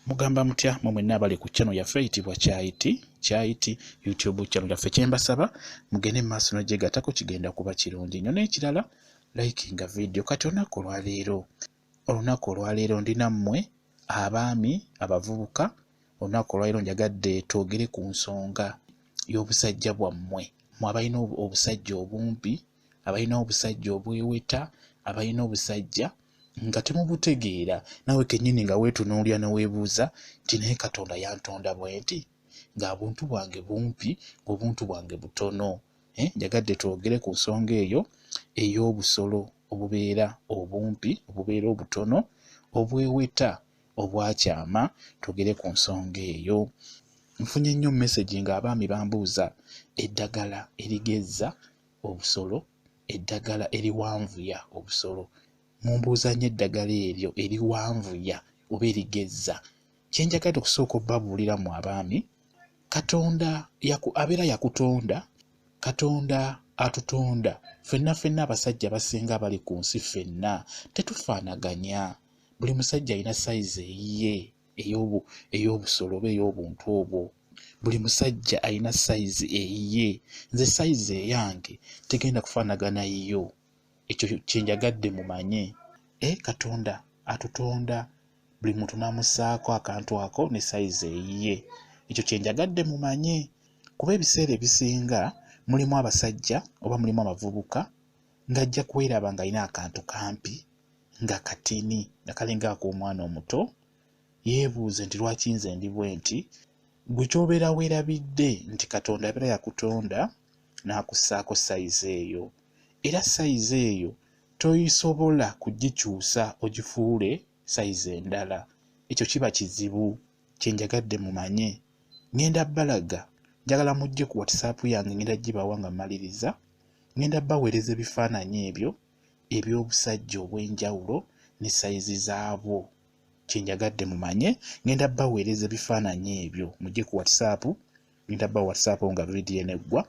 Mugamba mutya mwe mwenna abali ku channel yaffe eyitibwa Kyayiti YouTube channel yaffe. Kyembasaba mugende mu maaso n'ogyegattako, kigenda kuba kirungi nnyo. N'ekirala likinga video. Kati olunaku olwaleero ndina mmwe abaami abavubuka. Olunaku olwaleero njagadde twogere ku nsonga y'obusajja bwammwe, mmwe abalina obusajja obumpi, abalina obusajja obweweta, abalina obusajja nga temubutegeera. Nawe kennyini nga weetunuulira ne weebuuza nti naye Katonda yantonda bwe nti ng'obuntu bwange bumpi, ng'obuntu bwange butono. Njagadde twogere ku nsonga eyo ey'obusolo obubeera obumpi, obubeera obutono, obweweta, obwakyama. Twogere ku nsonga eyo. Nfunye nnyo message ng'abaami bambuuza eddagala erigezza obusolo, eddagala eriwanvuya obusolo. Mumbuuza nnyo eddagala eryo eriwanvuya oba erigezza. Kye njagadde okusooka obbabuulira mu abaami, Katonda abeera yakutonda, Katonda atutonda. Ffenna abasajja abasinga abali ku nsi ffenna tetufaanaganya. Buli musajja alina sayizi eyiye ey'obusolo oba ey'obuntu obwo. Buli musajja alina sayizi eyiye. Nze sayizi eyange tegenda kufaanagana yiyo. Ekyo kye njagadde mumanye. Katonda atutonda, buli muntu n'amussaako akantu ako ne sayizi eyiye. Ekyo kye njagadde mumanye. Kuba ebiseera ebisinga mulimu abasajja oba mulimu abavubuka ng'ajja kweraba ng'alina akantu kampi, nga katini, nga kalinga ak'omwana omuto. Yeebuuze nti lwaki nze ndi bwe nti? Gwe ky'obeera weerabidde nti Katonda abeera yakutonda n'akussaako sayizi eyo. Era sayizi eyo toyisobola kugikyusa ogifuule sayizi endala. Ekyo kiba kizibu. Kye njagadde mumanye. Ngenda bbalaga, njagala mujje ku WhatsApp yange, ngenda gibawa nga mmaliriza. Ngenda baweereza ebifaananyi ebyo eby'obusajja obw'enjawulo ne sayizi zaabwo. Kye njagadde mumanye. Ngenda baweereza ebifaananyi ebyo, mujje ku WhatsApp. Ngenda bawa WhatsApp nga vidiyo eneggwa.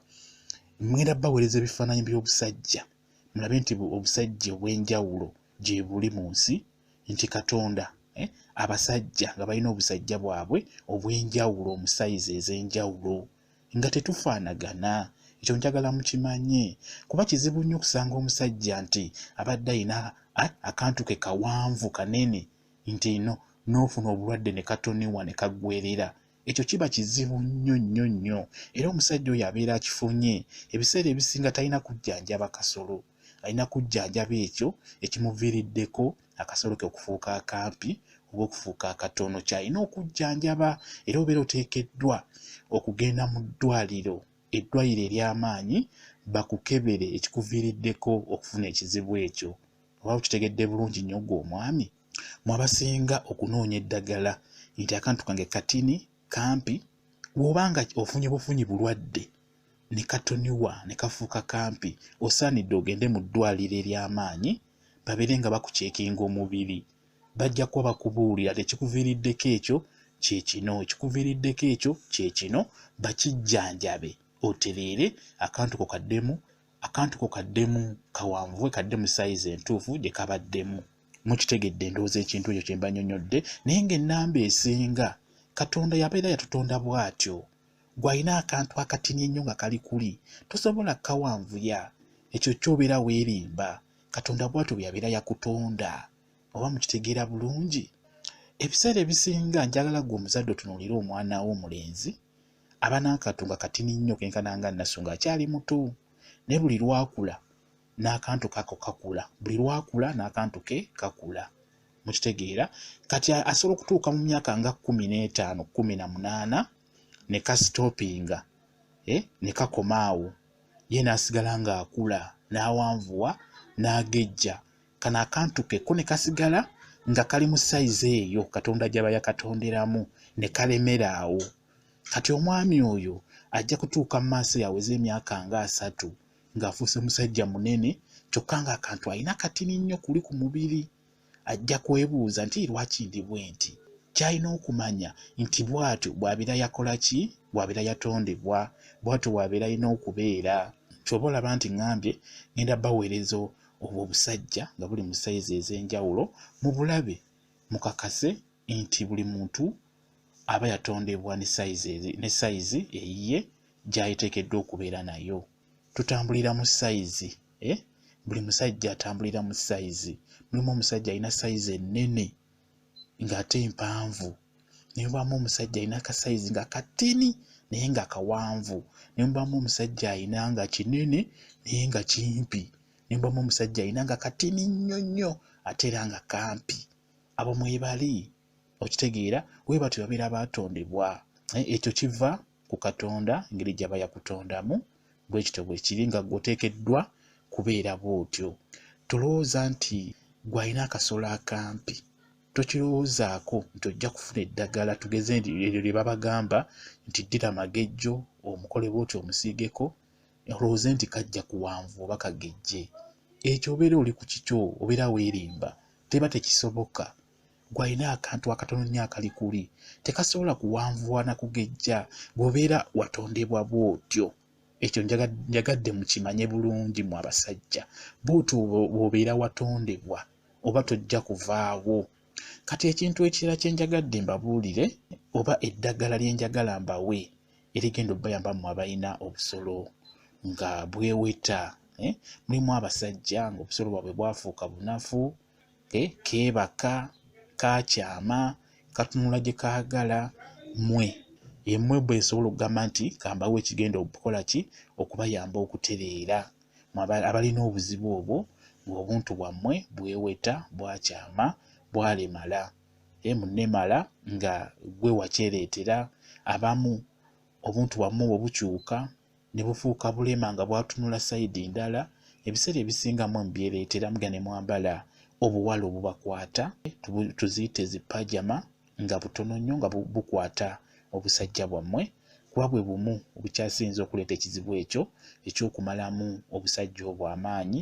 Ngenda baweereza ebifaananyi by'obusajja, mulabe nti obusajja obw'enjawulo gye buli mu nsi, nti Katonda abasajja nga balina obusajja bwabwe obw'enjawulo mu sayizi ez'enjawulo, nga tetufaanagana. Ekyo njagala mukimanye, kuba kizibu nnyo okusanga omusajja nti abadde alina akantu ke kawanvu kanene, nti n'ofuna obulwadde ne katoniwa ne kaggwerera. Ekyo kiba kizibu nnyo. Era omusajja oyo abeera akifunye. Ebiseera ebisinga talina kujjanjaba kasolo, alina kujjanjaba ekyo ekimuviiriddeko akasolo ke okufuuka akampi oba okufuuka akatono. Kyalina okujjanjaba. Era obeera oteekeddwa okugenda mu ddwaliro, eddwaliro ery'amaanyi, bakukebere ekikuviiriddeko okufuna ekizibu ekyo. Oba ukitegedde bulungi nnyo gwe omwami? Mwabasinga okunoonya eddagala nti akantu kange katini, kampi. Bw'obanga ofunye bufunyi bulwadde ne katoniwa ne kafuuka kampi, osaanidde ogende mu ddwaliro ery'amaanyi babeere nga bakuceekinga omubiri. Bajja kuba bakubuulira tekikuviiriddeko ekyo kye kino, ekikuviiriddeko ekyo kye kino, bakijjanjabe otereere akantu ko kaddemu kawanvuwe, kaddemu sayizi entuufu gye kabaddemu. Mukitegedde ndowooza ekintu ekyo kye mba nnyonnyodde. Naye ng'ennamba esinga Katonda yabeera yatutonda bw'atyo. Gw'alina akantu akatini ennyo nga kali kuli, tosobola kawanvuya. Ekyo ky'obeera weerimba. Katonda bw'atyo bwe yabeera yakutonda. Oba mukitegeera bulungi? Ebiseera ebisinga njagala gwe omuzadde otunuulire omwana wo omulenzi aba n'akantu nga katini nnyo kenkana nga Nasu ng'akyali muto, naye buli lwakula n'akantu kako kakula, buli lwakula n'akantu ke kakula. Mukitegeera? Kati asobola okutuuka mu myaka nga 15, 18 ne kasitoopinga, ne kakomaawo, ye n'asigala ng'akula n'awanvuwa n'agejja. Kano akantu ke ko ne kasigala nga kali mu sayizi eyo Katonda gy'aba yakatonderamu, ne kalemera awo. Kati omwami oyo ajja kutuuka mu maaso yaweze emyaka nga 3 ng'afuuse musajja munene, kyokka ng'akantu alina katini nnyo kuli ku mubiri. Ajja kwebuuza nti lwaki ndi bwe nti? Kyalina okumanya nti bw'atyo bw'abeera yakola ki? Bw'abeera yatondebwa, bw'atyo bw'abeera alina okubeera. Ky'oba olaba nti ŋŋambye ngenda baweereza obwo obusajja nga buli mu sayizi ez'enjawulo, mu bulabe mukakase nti buli muntu aba yatondebwa ne size eyiye gy'ayiteekeddwa okubeera nayo. Tutambulira mu size, buli musajja atambulira mu size. Mulimu omusajja alina size ennene ng'ate mpanvu, ne mubaamu omusajja alina akasayizi nga katini naye nga kawanvu, ne mubaamu omusajja alina nga kinene naye nga kimpi, ne mubaamu omusajja alina nga katini nnyo nnyo ate era nga kampi. Abo mwebali, okitegeera bwe batyo babeera baatondebwa. Ekyo kiva ku Katonda, engeri gy'aba yakutondamu bwe kityo bwe kiri, nga gw'oteekeddwa kubeera bw'otyo. Tolowooza nti gw'alina akasolo akampi tokirowoozaako nti ojja kufuna eddagala. Tugeze nti eryo lye babagamba nti ddira magejjo omukole bw'otyo omusiigeko, olowooze nti kajja kuwanvu oba kagejje. Ekyo obeera oli ku kikyo, obeera weerimba, teba tekisoboka. Gw'alina akantu akatono nnyo akali kuli, tekasobola kuwanvuwa na kugejja, bw'obeera watondebwa bw'otyo. Ekyo njagadde mukimanye bulungi mu abasajja, bw'otyo bw'obeera watondebwa oba tojja kuvaawo. Kati ekintu ekirala kye njagadde mbabuulire, oba eddagala lye njagala mbawe erigenda obbayamba mu abalina obusolo nga bweweta. Mulimu abasajja ng'obusolo bwabwe bwafuuka bunafu, keebaka, kakyama, katunula gye kaagala. Emmwe bwe nsobola okugamba nti kambawo ekigenda okukola ki, okubayamba okutereera abalina obuzibu obwo, ng'obuntu bwammwe bweweta, bwakyama, bwalemala. Munnemala nga gwe wakyereetera, abamu obuntu bwammwe bwe bukyuka ne bufuuka bulema nga bwatunula sayidi ndala. Ebiseera ebisinga mmwe mubyereetera, mugenda ne mwambala obuwala obubakwata, tuziyite zipajama, nga butono nnyo nga bukwata obusajja bwammwe. Kuba bwe bumu obukyasinze okuleeta ekizibu ekyo eky'okumalamu obusajja obwo amaanyi.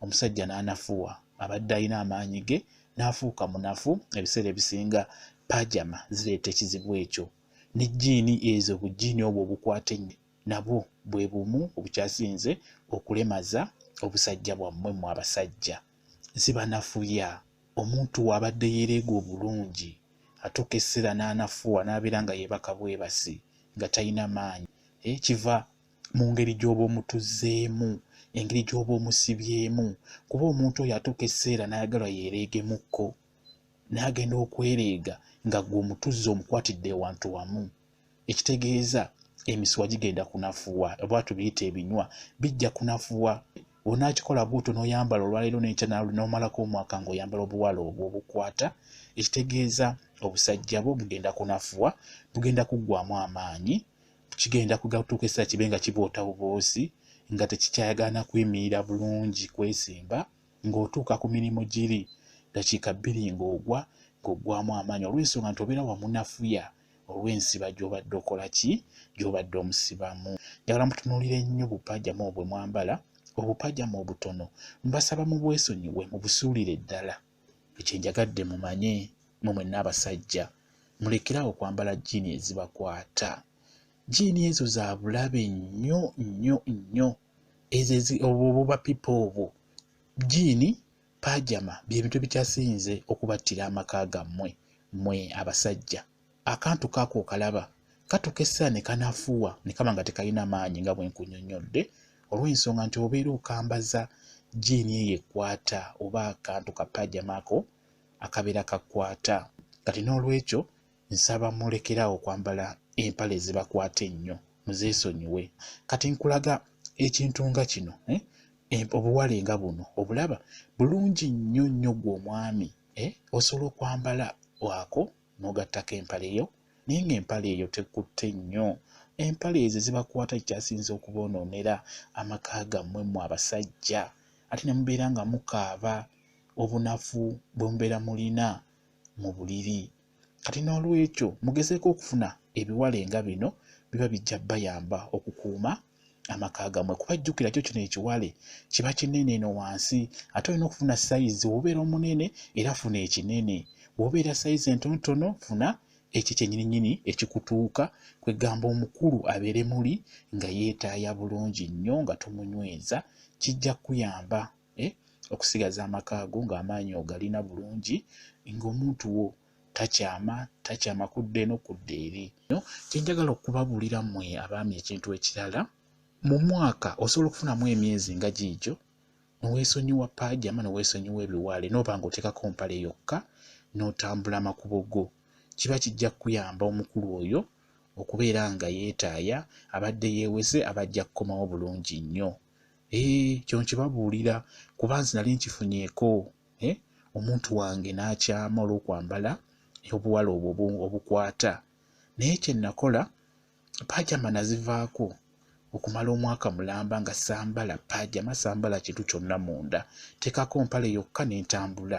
Omusajja n'anafuwa, abadde alina amaanyi ge n'afuuka munafu. Ebiseera ebisinga pajama zireeta ekizibu ekyo. Ne jjiini ezo, bujiini obwo obukwata ennyo nabwo bwe bumu obukyasinze okulemaza obusajja bwammwe mu abasajja. Zibanafuya. Omuntu w'abadde yeereega obulungi atuuka esseera n'anafuwa n'abeera nga yeebaka bwebasi nga talina maanyi. Kiva mu ngeri gy'oba omutuzzeemu, engeri gy'oba omusibyemu. Kuba omuntu oyo atuuka esseera n'ayagala yeereegemukko, n'agenda okwereega nga gwe omutuzze omukwatidde ewantu wamu. Ekitegeeza emisuwa gigenda kunafuwa, oba tubiyita ebinywa bijja kunafuwa. Onaakikola bw'otyo n'oyambala olwaleero n'enkya n'omalako omwaka ng'oyambala obuwala obwo obukwata, ekitegeeza obusajja bwo bugenda kunafuwa, bugenda kuggwaamu amaanyi, kigenda kugatuuka essaawa kibe nga kiboota buboosi, nga tekikyayagala kweyimirira bulungi kwesimba, ng'otuuka ku mirimu giri dakiika 2 ng'oggwaamu amaanyi, olw'ensonga nti obeera wamunafuya olw'ensiba gy'obadde okola ki, gy'obadde omusibamu. Njagala mutunuulire nnyo bupajama obwo bwe mwambala, obupajama obutono. Mbasaba mubwesonyiwe, mubusuulire ddala. Ekyo njagadde mumanye mmwe mwenna abasajja, mulekerawo okwambala jjiini ezibakwata. Jjiini ezo za bulabe nnyo nnyo nnyo, obwo bubapipa obwo. Jjiini, pajama by'ebintu ebikyasinze okubattira amaka gammwe mmwe abasajja. Akantu kaako okalaba katuuka esseera ne kanafuwa ne kaba nga tekalina maanyi nga bwe nkunnyonnyodde, olw'ensonga nti obeera okambaza jjiini eyo ekwata oba akantu kapajama ako akabeera kakwata. Kati n'olwekyo nsaba mulekerawo okwambala empale ezibakwata ennyo, muzeesonyiwe. Kati nkulaga ekintu nga kino, obuwale nga buno obulaba bulungi nnyo nnyo gwe omwami. Osobola okwambala wako n'ogattako empale yo, naye ng'empale eyo tekutte nnyo. Empale ezo zibakwata kikyasinze okuboonoonera amaka gammwe mu abasajja, ate ne mubeera nga mukaaba obunafu bwe mubeera mulina mu buliri. Kati n'olwekyo mugezeeko okufuna ebiwale nga bino, biba bijja bayamba okukuuma amaka gammwe. Kuba jjukira kyo kino ekiwale kiba kinene eno wansi, ate olina okufuna sayizi. Bw'obeera omunene era funa ekinene, bw'obeera sayizi entonotono funa ekyo kyennyininyini ekikutuuka, kwegamba omukulu abeere muli nga yeetaaya bulungi nnyo nga tomunyweza. Kijja kuyamba okusigaza amaka go ng'amaanyi ogalina bulungi, ng'omuntu wo takyama kudda eno kudda eri. Kyenjagala okubabuulira mmwe abaami ekintu ekirala, mu mwaka osobola okufunamu emyezi nga giigyo neweesonyiwa paajama neweesonyiwa ebiwaale n'oba ng'oteekako mpale yokka n'otambula makubo go. Kiba kijja kuyamba omukulu oyo okubeera nga yeetaaya, abadde yeewese abajja kukomawo bulungi nnyo. Kyo nkibabuulira kuba nze nali nkifunyeeko, omuntu wange n'akyama olw'okwambala obuwale obwo obukwata. Naye kye nakola, paajama nazivaako okumala omwaka mulamba nga sambala paajama, sambala kintu kyonna munda, teekako mpale yokka ne ntambula.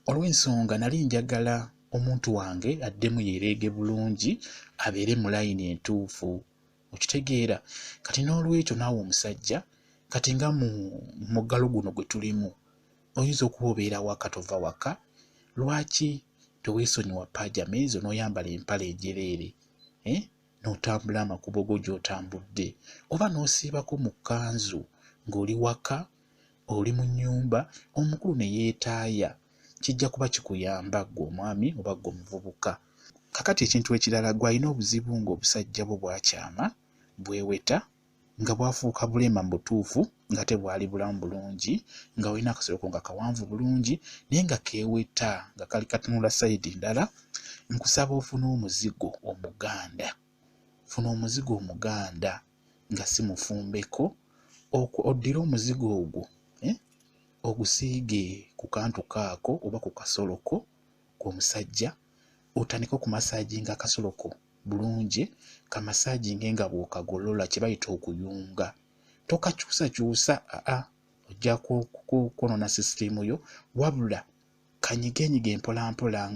Olw'ensonga nali njagala omuntu wange addemu yeereege bulungi, abeere mu layini entuufu. Okitegeera? Kati n'olwekyo naawe omusajja, kati nga mu muggalo guno gwe tulimu, oyinza okuba obeera waka tova waka, lwaki teweesonyiwa paajama ezo n'oyambala empale enjereere, n'otambula amakubo go gy'otambudde, oba n'osiibako mu kkanzu ng'oli waka, oli mu nnyumba, omukulu ne yeetaaya. Kijja kuba kikuyamba ggwe omwami oba ggwe omuvubuka. Kakati ekintu ekirala, gw'alina obuzibu ng'obusajja bwo bwakyama, bweweta, nga bwafuuka bulema mu butuufu, nga tebwali bulamu bulungi, nga olina akasoloko nga kawanvu bulungi naye nga keeweta, nga kali katunula sayidi ndala, nkusaba ofune omuzigo omuganda. Funa omuzigo omuganda nga si mufumbeko, oddire omuzigo ogwo, ogusiige ku kantu kaako oba ku kasoloko k'omusajja, otandike okumasaaginga akasoloko bulungi, kamasaaginge nga bw'okagolola, kye bayita okuyunga. Tokakyusakyusa, ojja kwonoona sisitimu yo, wabula kanyigenyiga mpolampola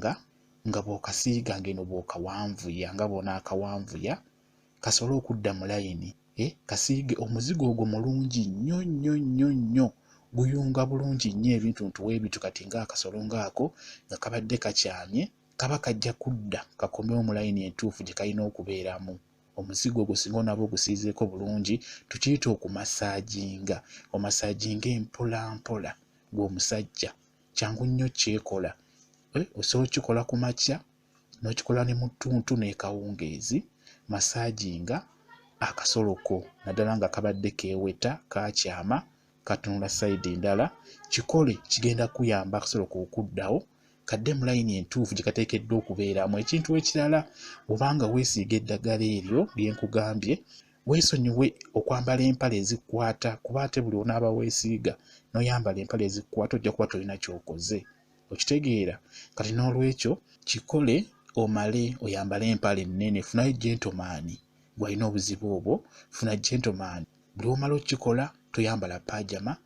nga bw'okasiiga ng'eno bw'okawanvuya, nga bw'onaakawanvuya kasobole okudda mu layini. Kasiige omuzigo ogwo mulungi nnyo nnyo nnyo nnyo, guyunga bulungi nnyo ebintu ntuweebitu. Kati ng'akasolo ng'ako nga kabadde kakyamye, kaba kajja kudda kakomewo mu layini entuufu gye kalina okubeeramu. Omuzigo ogwo singa onaba ogusiizeeko bulungi, tukiyita okumasaaginga. Omasaaginga empolampola gw'omusajja, kyangu nnyo kyekola. Osobola okukikola ku makya, n'okikola ne mu ttuntu n'ekawungeezi, masaaginga akasoloko naddala nga kabadde keeweta, kakyama, katunula sayidi ndala. Kikole, kigenda kuyamba akasoloko okuddawo, kadde mu layini entuufu gye kateekeddwa okubeeramu. Ekintu ekirala, obanga weesiiga eddagala eryo lye nkugambye, weesonyiwe okwambala empale ezikwata, kuba ate buli onaaba weesiiga n'oyambala empale ezikwata ojja kuba tolina ky'okoze. Okitegeera? Kati n'olwekyo kikole omale oyambale empale ennene. Funayo gentleman gw'alina obuzibu obwo, funa gentleman. Buli omala okikola toyambala paajama,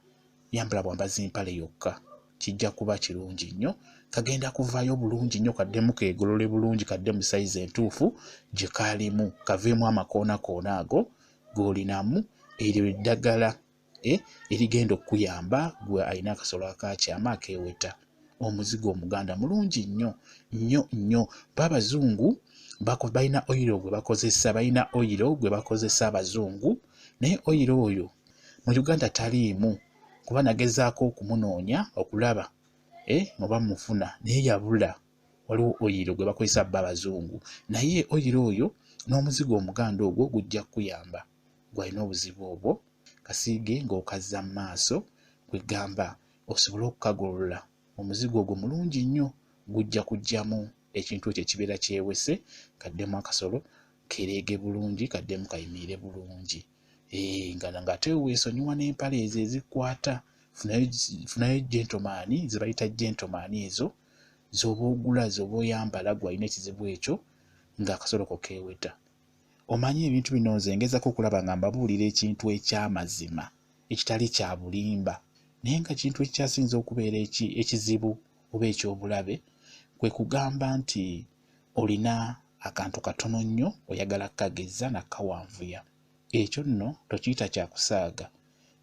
yambala bwambazi mpale yokka. Kijja kuba kirungi nnyo, kagenda kuvaayo bulungi nnyo, kaddemu keegolole bulungi, kadde mu sayizi entuufu gye kaalimu, kaveemu amakoonakona ago g'olinamu. Eryo eddagala erigenda okuyamba gwe alina akasolo akakyama akeeweta. Omuzigo omuganda mulungi nnyo nnyo nnyo. Abazungu balina oyiro gwe bakozesa, balina oyiro gwe bakozesa abazungu, naye oyiro oyo mu Uganda taliimu, kuba nagezaako okumunoonya okulaba oba mufuna naye yabula. Waliwo oyiro gwe bakozesa bba abazungu, naye oyiro oyo n'omuzigo omuganda ogwo gujja kuyamba gw'alina obuzibu obwo. Kasiige ng'okazza mu maaso, kwegamba osobole okukagolola. Omuzigo ogwo mulungi nnyo, gujja kujjamu ekintu ekyo ekibeera kyewese, kaddemu akasolo kereege bulungi, kaddemu kayimirire bulungi. Ng'ate weesonyiwa n'empale ezo ezikwata. Funayo gentleman, ze bayita gentleman ezo, z'oba ogula, z'oba oyambala gw'alina ekizibu ekyo ng'akasoloko keeweta. Omanyi ebintu bino nze ngezaako okulaba nga mbabuulira ekintu eky'amazima ekitali kya bulimba, naye nga kintu ekyasinza okubeera ekizibu oba eky'obulabe, kwe kugamba nti olina akantu katono nnyo oyagala kageza nakawanvuya. Ekyo nno tokiyita kya kusaaga.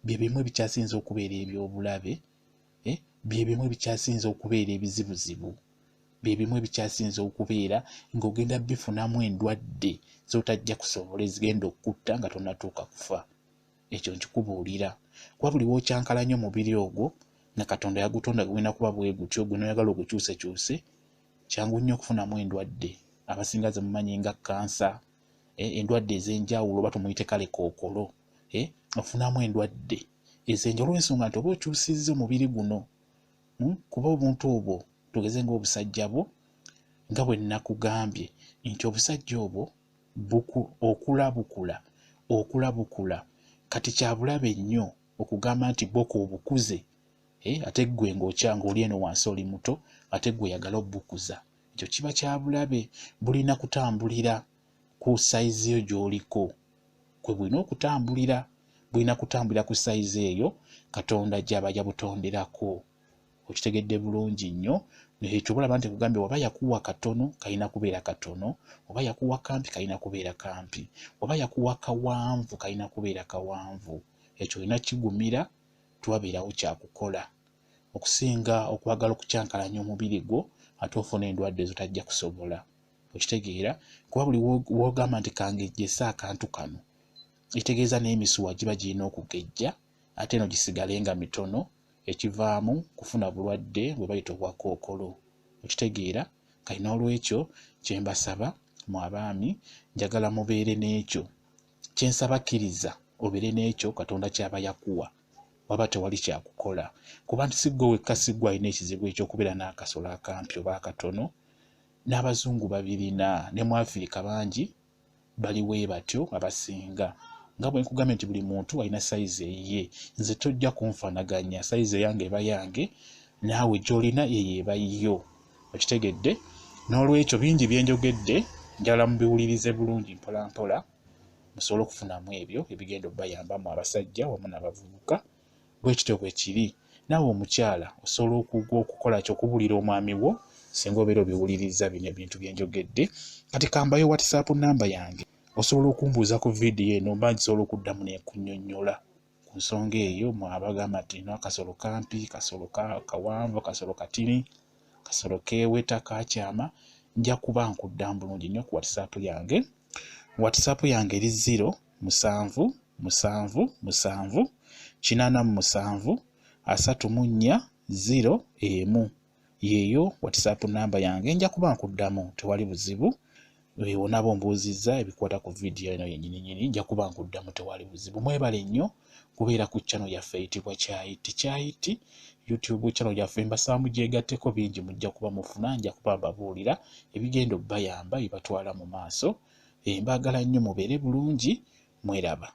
Bye bimu ebikyasinza okubeera eby'obulabe, bye bimu ebikyasinza okubeera ebizibuzibu, bye bimu ebikyasinza okubeera ng'ogenda bifunamu endwadde z'otajja kusobola, ezigenda okutta nga tonnatuuka kufa. Ekyo nkikubuulira. Kuba buli w'okyankalanya omubiri ogwo nga Katonda yagutonda gwina kuba bwe gutyo, gw'onoyagala ogukyusekyuse, kyangu nnyo okufunamu endwadde abasinga ze mumanyi nga kansa, endwadde ez'enjawulo oba tumuyite kale kookolo, ofunamu endwadde ez'enjawulo olw'ensonga nti oba okyusizza omubiri guno, kuba obuntu obwo tugeze ng'obusajja bwo nga bwe nnakugambye nti obusajja obwo okula bukula kati kyabulabe nnyo okugamba nti bwoko obukuze, ate ggwe ng'okyanga oli eno wansi oli muto ate ggwe oyagala obbukuza. Ekyo kiba kyabulabe. Bulina kutambulira ku sayizi eyo gy'oliko, kwe bulina okutambulira. Bulina kutambulira ku sayizi eyo Katonda gy'aba yabutonderako. Okitegedde bulungi nnyo. Ekyo bulaba nti kugambye waba yakuwa katono kalina kubeera katono, oba yakuwa kampi kalina kubeera kampi, oba yakuwa kawanvu kalina kubeera kawanvu. Ekyo olina kigumira, twabeerawo kyakukola okusinga okwagala okukyankalanya omubiri gwo ate ofuna endwadde ezo tajja kusobola. Okitegeera? Kuba buli w'ogamba nti kangejjesa akantu kano, ekitegeeza n'emisuwa giba girina okugejja ate eno gisigale nga mitono, ekivaamu kufuna bulwadde bwe bayita obwa kookolo. Okitegeera? Kale n'olwekyo kye mbasaba mu abaami, njagala mubeere n'ekyo kye nsaba, kkiriza obeere n'ekyo Katonda ky'aba yakuwa, waba tewali kyakukola. Kuba nti si ggwe wekka, si ggwe alina ekizibu eky'okubeera n'akasolo akampi oba akatono. N'abazungu babirina, ne mu Afirika bangi baliwe batyo abasinga. Nga bwe nkugambye nti buli muntu alina sayizi eyiye. Nze tojja kunfanaganya, sayizi eyange eba yange, naawe gy'olina eyo eba yo. Okitegedde? N'olwekyo bingi bye njogedde njagala mubiwulirize bulungi mpola mpola, musobole okufunamu ebyo ebigenda obbayambamu abasajja wamu n'abavubuka. Bwe kityo bwe kiri. Naawe omukyala osobola okukola ki? Okubuulira omwami wo singa obeera obiwuliriza bino ebintu bye njogedde. Kati kambayo WhatsApp namba yange, osobola okumbuuza ku vidiyo eno mba nsobola okuddamu n'ekunnyonnyola ku nsonga eyo. Mwabagamba nti no akasolo kampi, kasolo kawanvu, kasolo katini, kasolo keeweta, kakyama, nja kuba nkuddamu bulungi nnyo ku WhatsApp yange. WhatsApp yange eri 077873401. Yeeyo WhatsApp namba yange, nja kuba nkuddamu, tewali buzibu. Wonna bombuuzizza ebikwata ku vidiyo eno yennyini, nja kuba nkuddamu, tewali buzibu. Mwebale nnyo kubeera ku channel yaffe eyitibwa Kyayiti YouTube channel yaffe. Mbasaba mugyegatteko, bingi mujja kuba mufuna, nja kuba mbabuulira ebigenda obbayamba bibatwala mu maaso. Mbaagala nnyo, mubeere bulungi, mweraba.